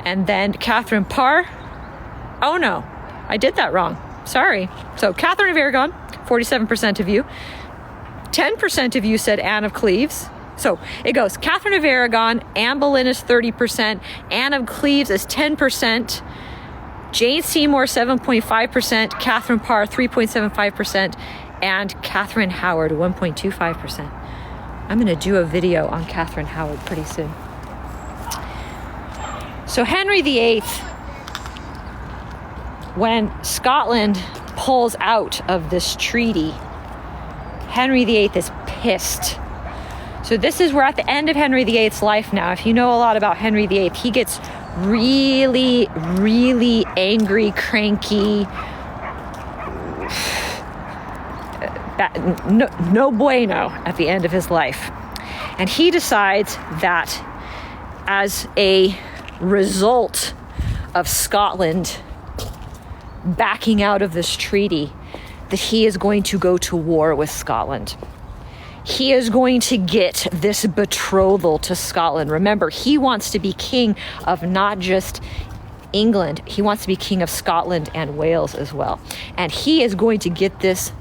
And then Catherine Parr. Oh no, I did that wrong. Sorry. So Catherine of Aragon, 47% of you. 10% of you said Anne of Cleves. So it goes Catherine of Aragon, Anne Boleyn is 30%, Anne of Cleves is 10%, Jane Seymour 7.5%, Catherine Parr 3.75%, and Catherine Howard 1.25%. I'm going to do a video on Catherine Howard pretty soon. So Henry VIII, when Scotland pulls out of this treaty, Henry VIII is pissed. So this is we're at the end of Henry VIII's life now. If you know a lot about Henry VIII, he gets really, really angry, cranky, no bueno at the end of his life. And he decides that as a result of Scotland backing out of this treaty, that he is going to go to war with Scotland. He is going to get this betrothal to Scotland. Remember, he wants to be king of not just England, he wants to be king of Scotland and Wales as well. And he is going to get this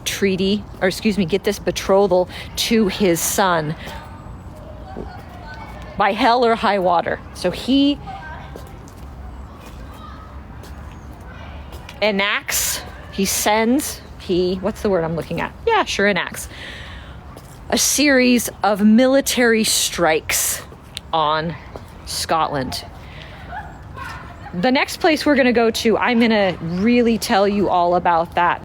get this betrothal to his son by hell or high water. So he enacts a series of military strikes on Scotland. The next place we're going to go to, I'm going to really tell you all about that.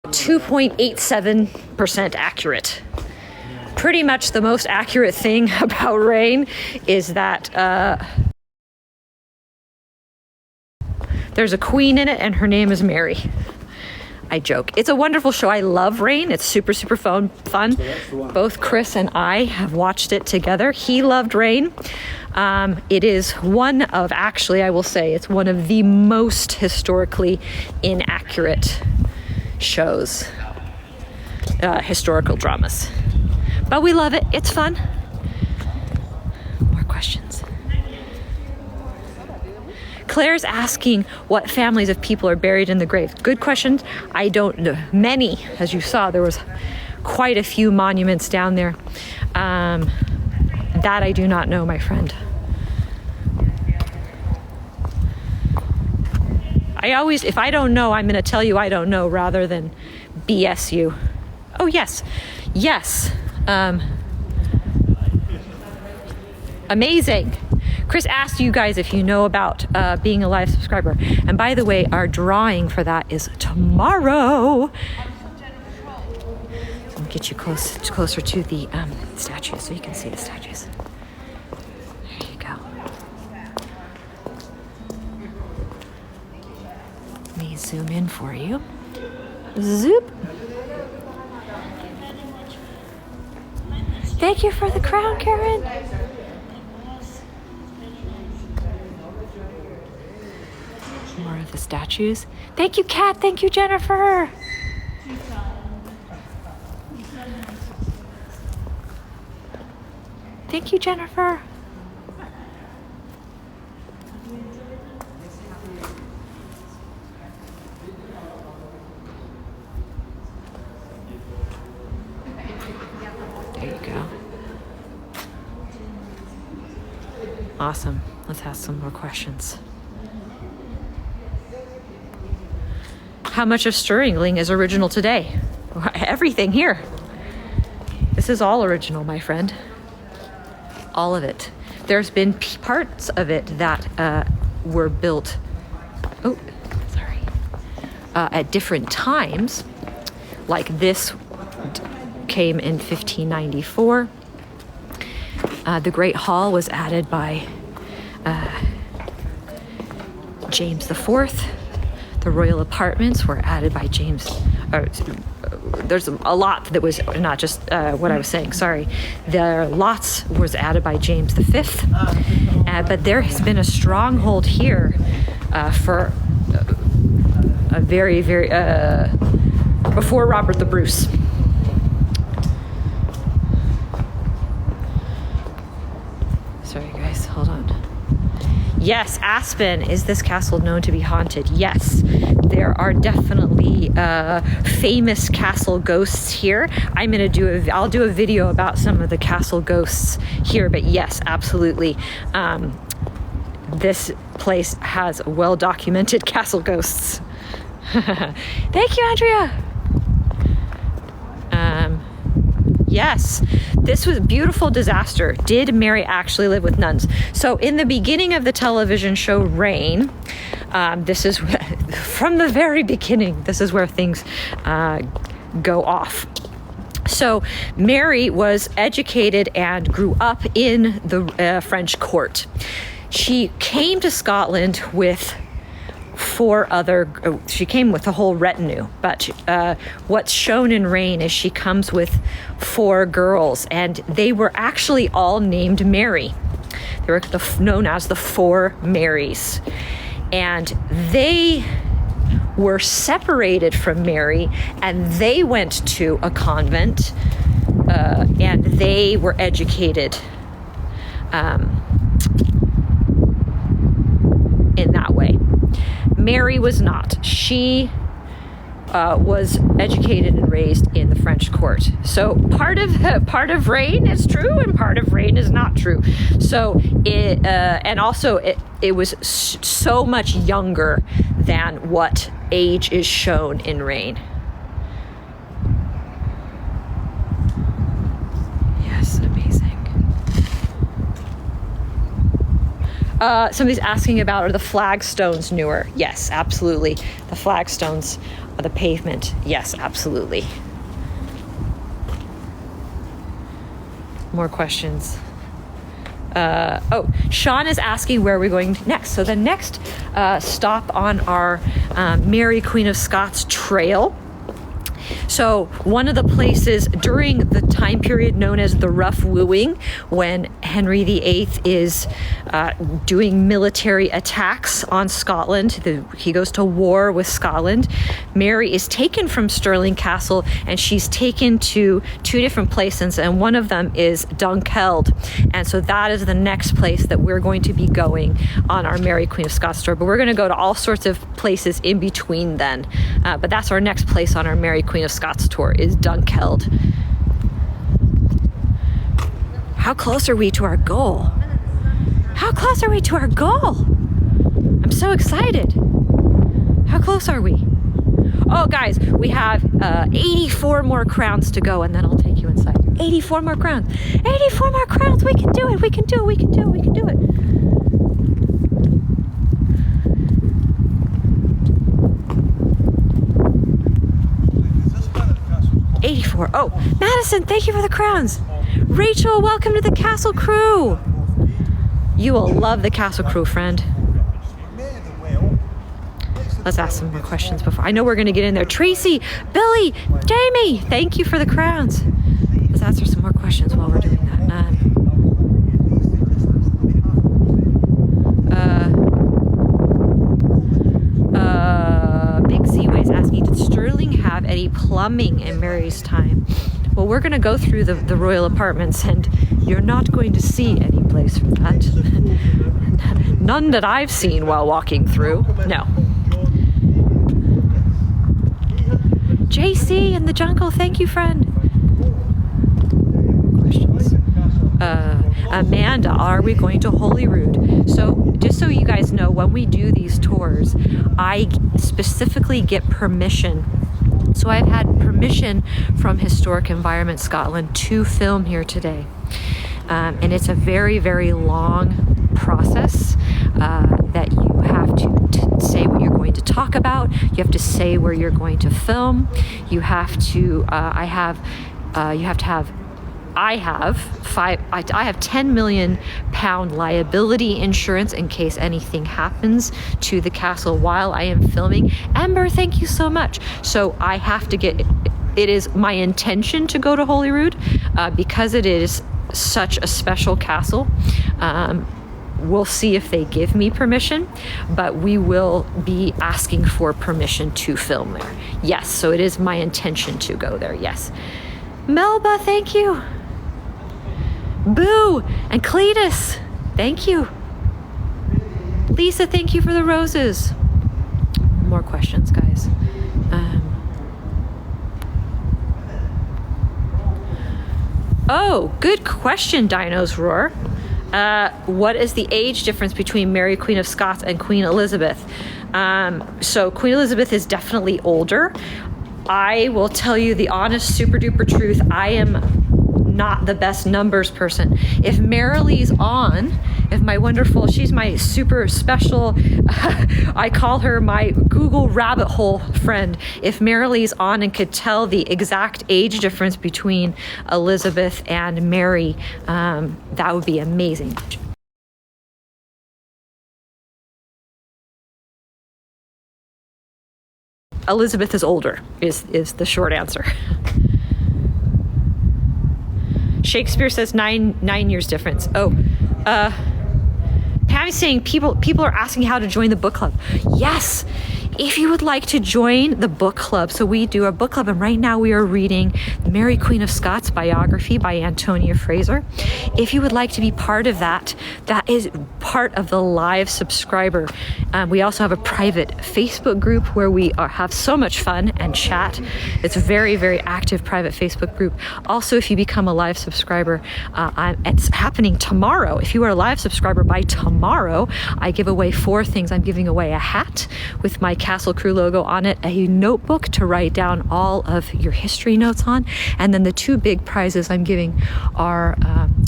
.87% accurate. Pretty much the most accurate thing about rain is that there's a queen in it and her name is Mary. I joke. It's a wonderful show. I love Rain. It's super, super fun. Both Chris and I have watched it together. He loved Rain. It is one of, actually, I will say, it's one of the most historically inaccurate shows, historical dramas. But we love it. It's fun. More questions. Claire's asking what families of people are buried in the grave. Good question. I don't know. Many, as you saw, there was quite a few monuments down there. That I do not know, my friend. If I don't know, I'm going to tell you I don't know rather than BS you. Oh, yes. Yes. Amazing. Chris asked you guys if you know about being a live subscriber. And by the way, our drawing for that is tomorrow. So I'll get you closer to the statues so you can see the statues. There you go. Let me zoom in for you. Zoop. Thank you for the crown, Karen. More of the statues. Thank you, Kat. Thank you, Jennifer. Thank you, Jennifer. There you go. Awesome. Let's ask some more questions. How much of Stirringling is original today? Everything here. This is all original, my friend. All of it. There's been parts of it that were built, at different times. Like this came in 1594. The Great Hall was added by James IV. The royal apartments were added by James. There's a lot that was not just what I was saying. Sorry, the lots was added by James V. But there has been a stronghold here for a very, very, before Robert the Bruce. Sorry guys, hold on. Yes, Aspen. Is this castle known to be haunted? Yes, there are definitely famous castle ghosts here. I'll do a video about some of the castle ghosts here, but yes, absolutely. This place has well-documented castle ghosts. Thank you, Andrea. Yes, this was a beautiful disaster. Did Mary actually live with nuns? So in the beginning of the television show Reign, this is from the very beginning, this is where things go off. So Mary was educated and grew up in the French court. She came to Scotland with she came with a whole retinue, but what's shown in Reign is she comes with 4 girls, and they were actually all named Mary. They were known as the 4 Marys, and they were separated from Mary, and they went to a convent, and they were educated in that way. Mary was not. She was educated and raised in the French court. So part of Reign is true, and part of Reign is not true. So it was so much younger than what age is shown in Reign. Yes, amazing. Somebody's asking about, are the flagstones newer? Yes, absolutely. The flagstones, the pavement. Yes, absolutely. More questions. Sean is asking where we're going next. So the next stop on our Mary Queen of Scots trail. So one of the places during the time period known as the Rough Wooing, when Henry VIII is doing military attacks on Scotland, he goes to war with Scotland, Mary is taken from Stirling Castle, and she's taken to 2 different places, and one of them is Dunkeld. And so that is the next place that we're going to be going on our Mary Queen of Scots tour. But we're going to go to all sorts of places in between then. But that's our next place on our Mary Queen of Scots tour, is Dunkeld. How close are we to our goal? How close are we to our goal? I'm so excited. How close are we? Oh, guys, we have 84 more crowns to go, and then I'll take you inside. 84 more crowns. 84 more crowns. We can do it. We can do it. We can do it. We can do it. 84. Oh, Madison, thank you for the crowns. Rachel, welcome to the Castle Crew. You will love the Castle Crew, friend. Let's ask some more questions before. I know we're going to get in there. Tracy, Billy, Jamie, thank you for the crowns. Let's answer some more questions while we're doing that. Big Z-Way is asking, did Stirling have any plumbing in Mary's time? Well, we're going to go through the royal apartments, and you're not going to see any place for that. None that I've seen while walking through. No. JC in the jungle, thank you, friend. Questions. Amanda, are we going to Holyrood? So just so you guys know, when we do these tours, I specifically get permission. So I've had permission from Historic Environment Scotland to film here today. And it's a very, very long process that you have to say what you're going to talk about. You have to say where you're going to film. You have to, I have 10 million pound liability insurance in case anything happens to the castle while I am filming. Ember, thank you so much. So I have to get, it is my intention to go to Holyrood because it is such a special castle. we'll see if they give me permission, but we will be asking for permission to film there. Yes, so it is my intention to go there, yes. Melba, thank you. Boo and Cletus, thank you. Lisa, thank you for the roses. More questions, guys. Oh, good question, Dinos Roar. What is the age difference between Mary, Queen of Scots, and Queen Elizabeth? So Queen Elizabeth is definitely older. I will tell you the honest, super duper truth. I am not the best numbers person. If Marilee's on, if my wonderful, she's my super special, I call her my Google rabbit hole friend. If Marilee's on and could tell the exact age difference between Elizabeth and Mary, that would be amazing. Elizabeth is older, is the short answer. Shakespeare says nine years difference. Oh, Pam is saying people are asking how to join the book club. Yes, if you would like to join the book club. So we do a book club, and right now we are reading Mary Queen of Scots biography by Antonia Fraser. If you would like to be part of that, that is part of the live subscriber. We also have a private Facebook group where we have so much fun and chat. It's a very, very active private Facebook group. Also, if you become a live subscriber, it's happening tomorrow. If you are a live subscriber by tomorrow, I give away 4 things. I'm giving away a hat with my Castle Crew logo on it, a notebook to write down all of your history notes on, and then the 2 big prizes I'm giving are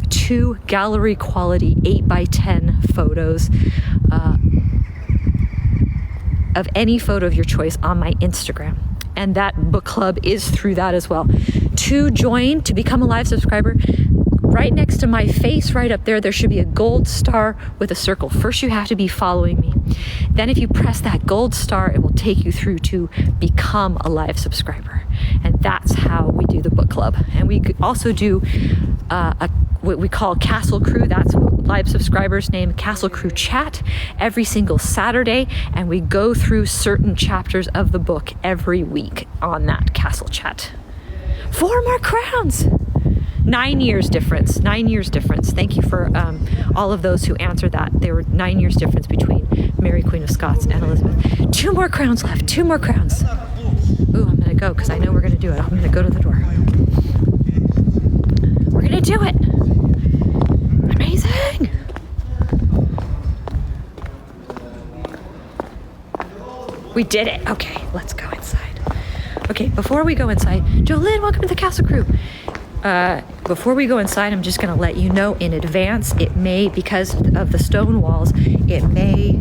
2 gallery quality 8x10 photos of any photo of your choice on my Instagram. And that book club is through that as well. To join, to become a live subscriber, right next to my face, right up there, there should be a gold star with a circle. First, you have to be following me. Then if you press that gold star, it will take you through to become a live subscriber. And that's how we do the book club. And we also do what we call Castle Crew. That's live subscribers name Castle Crew Chat every single Saturday. And we go through certain chapters of the book every week on that Castle Chat. 4 more crowns. 9 years difference. 9 years difference. Thank you for all of those who answered that. There were 9 years difference between Mary, Queen of Scots, and Elizabeth. 2 more crowns left. 2 more crowns. Ooh, I'm gonna go because I know we're gonna do it. I'm gonna go to the door. We're gonna do it. Amazing. We did it. Okay, let's go inside. Okay, before we go inside, Jolynn, welcome to the Castle Crew. Before we go inside, I'm just going to let you know in advance, it may, because of the stone walls, it may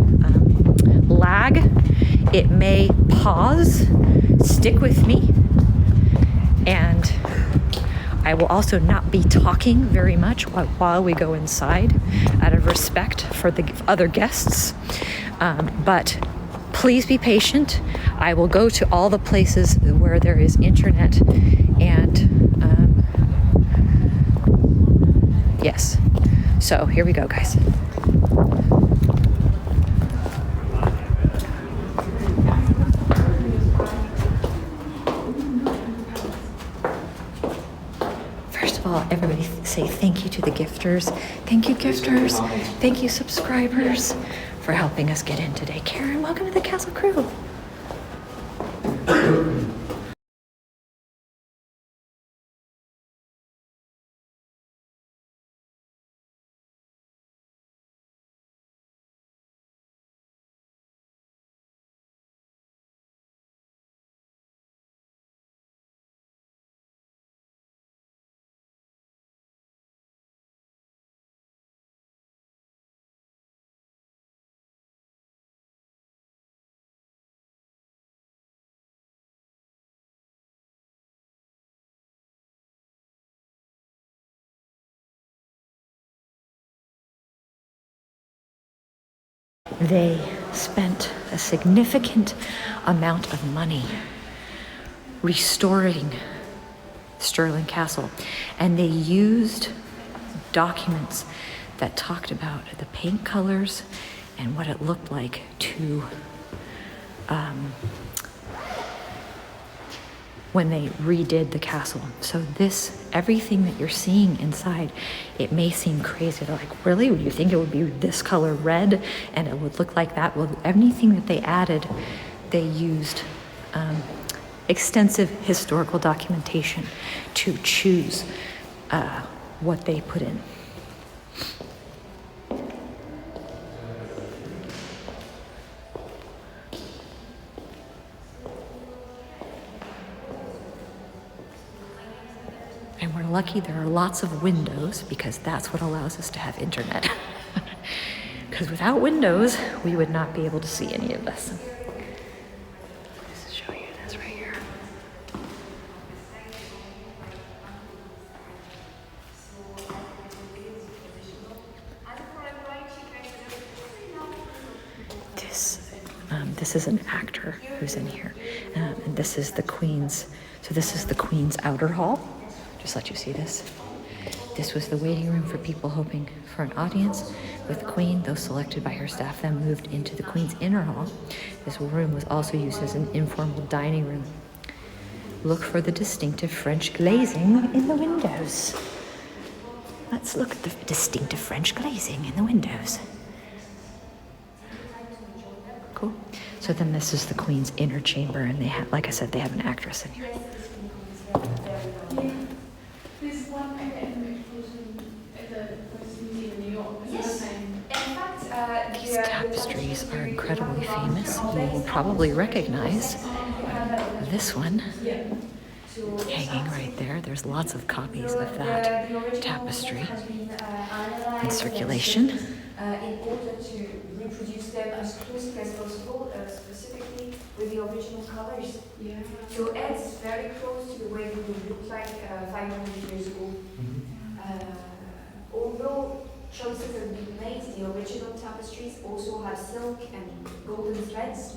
lag, it may pause. Stick with me. And I will also not be talking very much while we go inside out of respect for the other guests. But please be patient. I will go to all the places where there is internet and yes. So here we go, guys. First of all, everybody say thank you to the gifters. Thank you, gifters. Thank you, subscribers, for helping us get in today. Karen, welcome to the Castle Crew. They spent a significant amount of money restoring Stirling Castle, and they used documents that talked about the paint colors and what it looked like to when they redid the castle. So everything that you're seeing inside, it may seem crazy. They're like, really? Would you think it would be this color red and it would look like that? Well, anything that they added, they used extensive historical documentation to choose what they put in. And we're lucky there are lots of windows because that's what allows us to have internet. Because without windows, we would not be able to see any of this. Let's show you this right here. This is an actor who's in here. And this is the Queen's, so this is the Queen's outer hall. Just let you see this. This was the waiting room for people hoping for an audience with the Queen. Those selected by her staff then moved into the Queen's inner hall. This room was also used as an informal dining room. Look for the distinctive French glazing in the windows. Let's look at the distinctive French glazing in the windows. Cool. So then this is the Queen's inner chamber, and they have, like I said, they have an actress in here. These tapestries are incredibly famous. You will probably recognize this one hanging right there. There's lots of copies of that tapestry in circulation. In order to reproduce them as closely as possible, specifically with the original colors. Yeah. So it's very close to the way it would look like 500 years ago. Although choices have been made, the original tapestries also have silk and golden threads.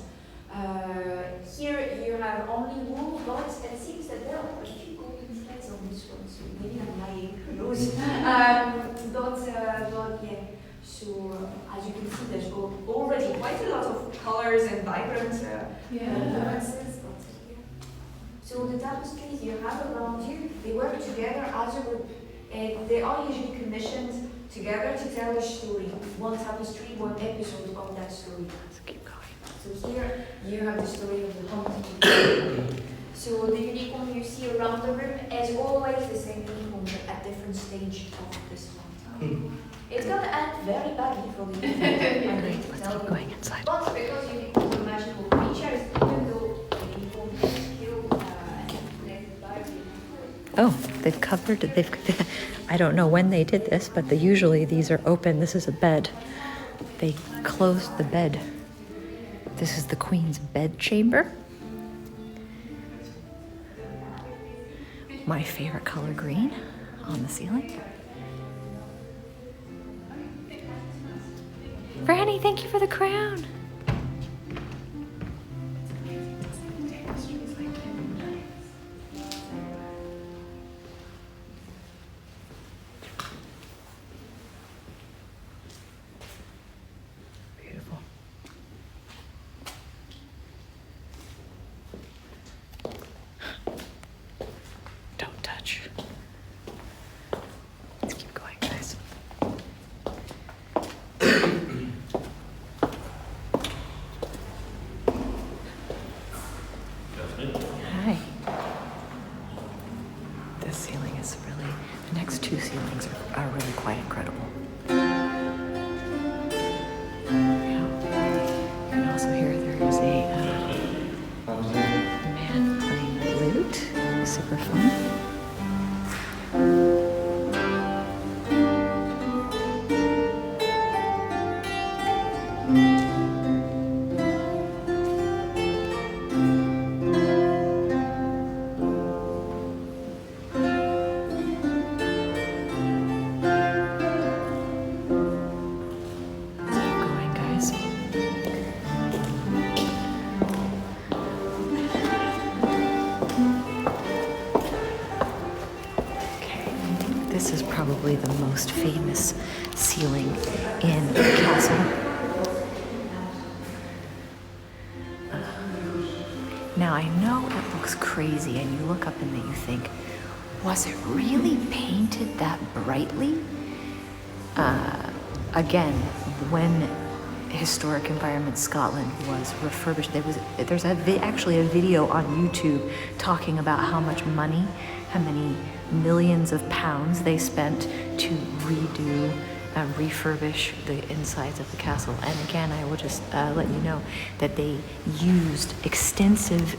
Here you have only wool, but it seems that there are a few golden threads on this one, so maybe I'm lying, who knows. But yeah. So as you can see, there's already quite a lot of colors and vibrant nuances. So the tapestries you have around you, they work together as a group. And they are usually commissioned together to tell a story. One tapestry, one episode of that story. Let's keep going. So here you have the story of the haunted. So the unicorn you see around the room is always the same unicorn at different stage of this haunt. It's gonna end very badly for the unicorn. Let's keep going inside. But because unicorns are magical creatures, even though the unicorn is killed and connected by the unicorn. Oh, they've covered it. I don't know when they did this, but usually these are open. This is a bed. They closed the bed. This is the Queen's bed chamber. My favorite color, green, on the ceiling. Franny, thank you for the crown. Beautiful. Don't touch. Let's keep going, guys. Hi. This ceiling is really, the next two ceilings are really quite incredible. Yeah. You can also hear there is a man playing lute, super fun. probably the most famous ceiling in the castle. Now I know it looks crazy, and you look up and then you think, was it really painted that brightly? Again, when Historic Environment Scotland was refurbished, there's actually a video on YouTube talking about how much money, how many millions of pounds they spent to redo, refurbish the insides of the castle. And again, I will just let you know that they used extensive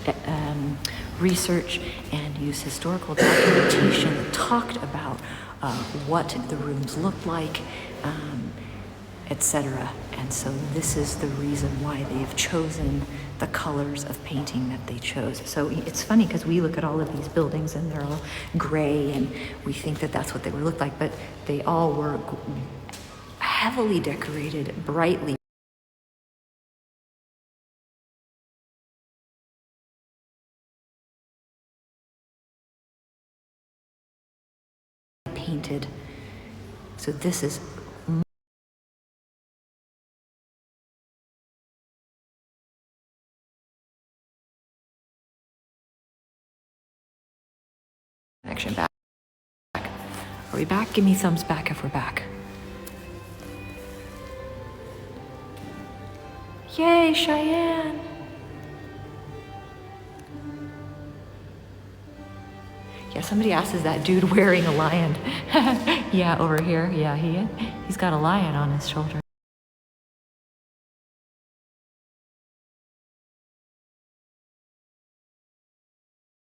research and used historical documentation that talked about what the rooms looked like, etc. And so this is the reason why they've chosen the colors of painting that they chose. So it's funny because we look at all of these buildings and they're all gray and we think that that's what they would look like, but they all were heavily decorated, brightly painted. So this is connection back. Are we back? Give me thumbs back if we're back. Yay, Cheyenne! Yeah, somebody asked, is that dude wearing a lion? Yeah, over here. Yeah, he's got a lion on his shoulder.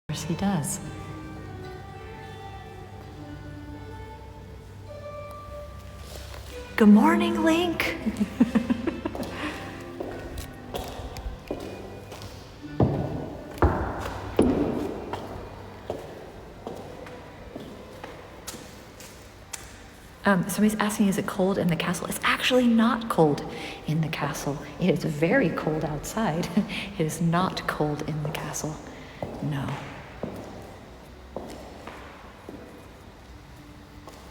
Of course he does. Good morning, Link. Somebody's asking, is it cold in the castle? It's actually not cold in the castle. It is very cold outside. It is not cold in the castle. No.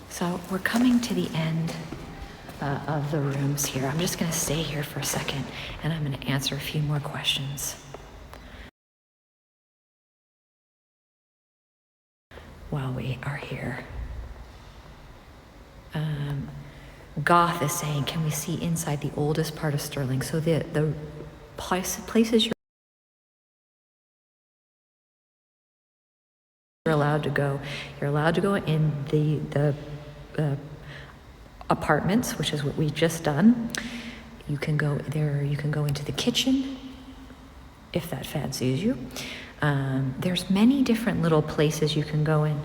So we're coming to the end of the rooms here. I'm just going to stay here for a second and I'm going to answer a few more questions while we are here. Goth is saying, can we see inside the oldest part of Stirling? So the places you're allowed to go, you're allowed to go in the apartments, which is what we've just done. You can go there, you can go into the kitchen if that fancies you. There's many different little places you can go in.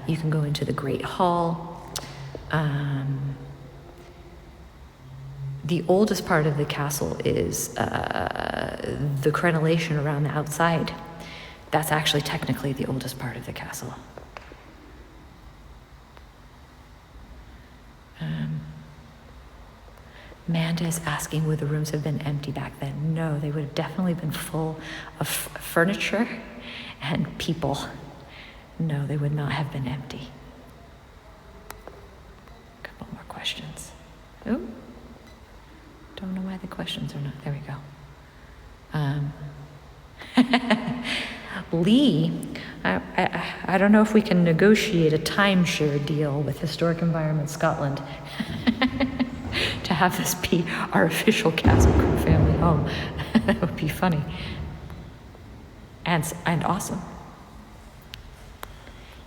You can go into the Great Hall. The oldest part of the castle is the crenellation around the outside. That's actually technically the oldest part of the castle. Amanda is asking, would the rooms have been empty back then? No, they would have definitely been full of furniture and people. No, they would not have been empty. A couple more questions. Oh, don't know why the questions are not, there we go. Lee, I don't know if we can negotiate a timeshare deal with Historic Environment Scotland to have this be our official Castle Crew family home. That would be funny and awesome.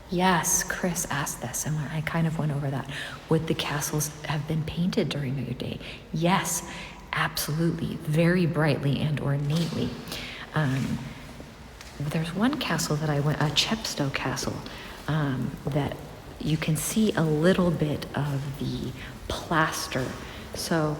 Yes, Chris asked this, and I kind of went over that. Would the castles have been painted during the day? Yes, absolutely, very brightly and ornately. There's one castle that I went, Chepstow Castle, that you can see a little bit of the plaster. So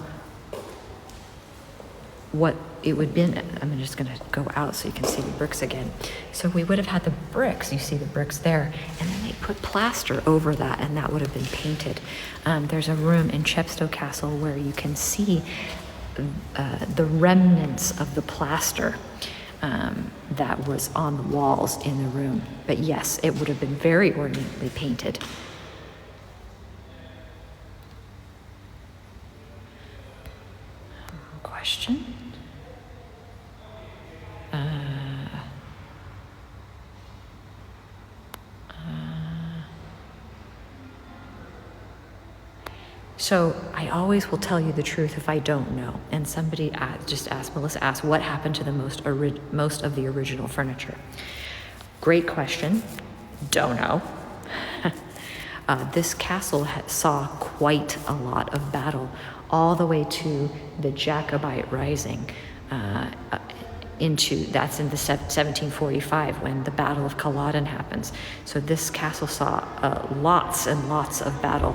what it would be, I'm just gonna go out so you can see the bricks again. So we would have had the bricks, you see the bricks there, and then they put plaster over that and that would have been painted. There's a room in Chepstow Castle where you can see the remnants of the plaster that was on the walls in the room. But yes, it would have been very ornately painted. So I always will tell you the truth if I don't know. And somebody Melissa asked, what happened to the most of the original furniture? Great question. Don't know. This castle saw quite a lot of battle, all the way to the Jacobite Rising. That's in the 1745 when the Battle of Culloden happens. So this castle saw lots and lots of battle.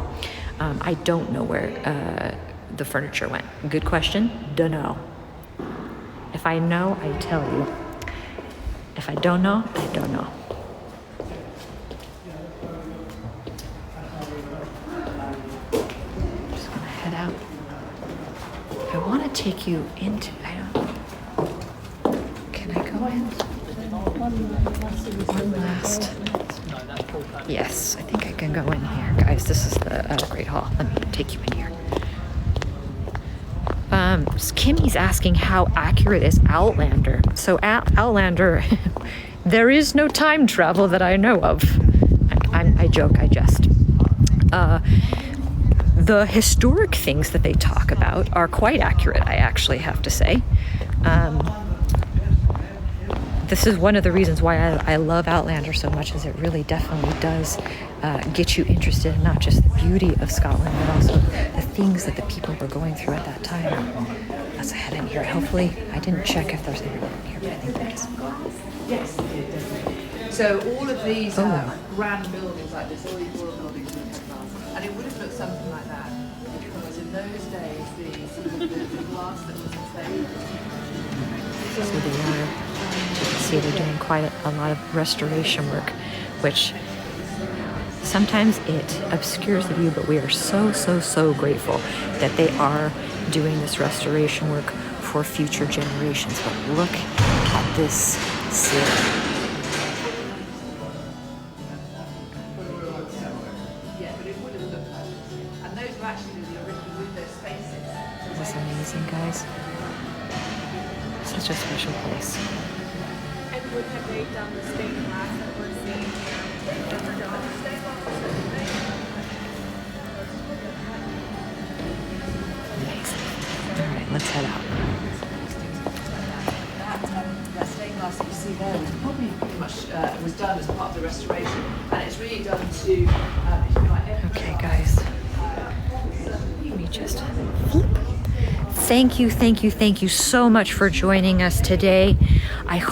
I don't know where the furniture went. Good question. Don't know. If I know, I tell you. If I don't know, I don't know. Just gonna head out. I want to take you into. Can I go in? One last. Yes, I think I can go in here. Guys, this is the Great Hall. Let me take you in here. Kimmy's asking how accurate is Outlander. So Outlander, there is no time travel that I know of. I joke, I jest. The historic things that they talk about are quite accurate, I actually have to say. This is one of the reasons why I love Outlander so much, is it really definitely does get you interested in not just the beauty of Scotland, but also the things that the people were going through at that time. Let's head in here. Hopefully, I didn't check if there's anyone in here, but I think there is. Yes, definitely. So all of these grand buildings like this, all these royal buildings would have glass. And it would have looked something like that, because in those days, the glass that was inside. So they are. See, they're doing quite a lot of restoration work, which sometimes it obscures the view, but we are so, so, so grateful that they are doing this restoration work for future generations. But look at this ceiling. Yeah, but it would have looked like this. And those were actually the original window spaces. Isn't this amazing, guys? Such a special place. And would have they done the stained glass that we're seeing here? Amazing. All right, let's head out. That stained glass that you see there was probably pretty much was done as part of the restoration, and it's really done to, if you like, Okay, guys. Let me just flip. Thank you so much for joining us today. I hope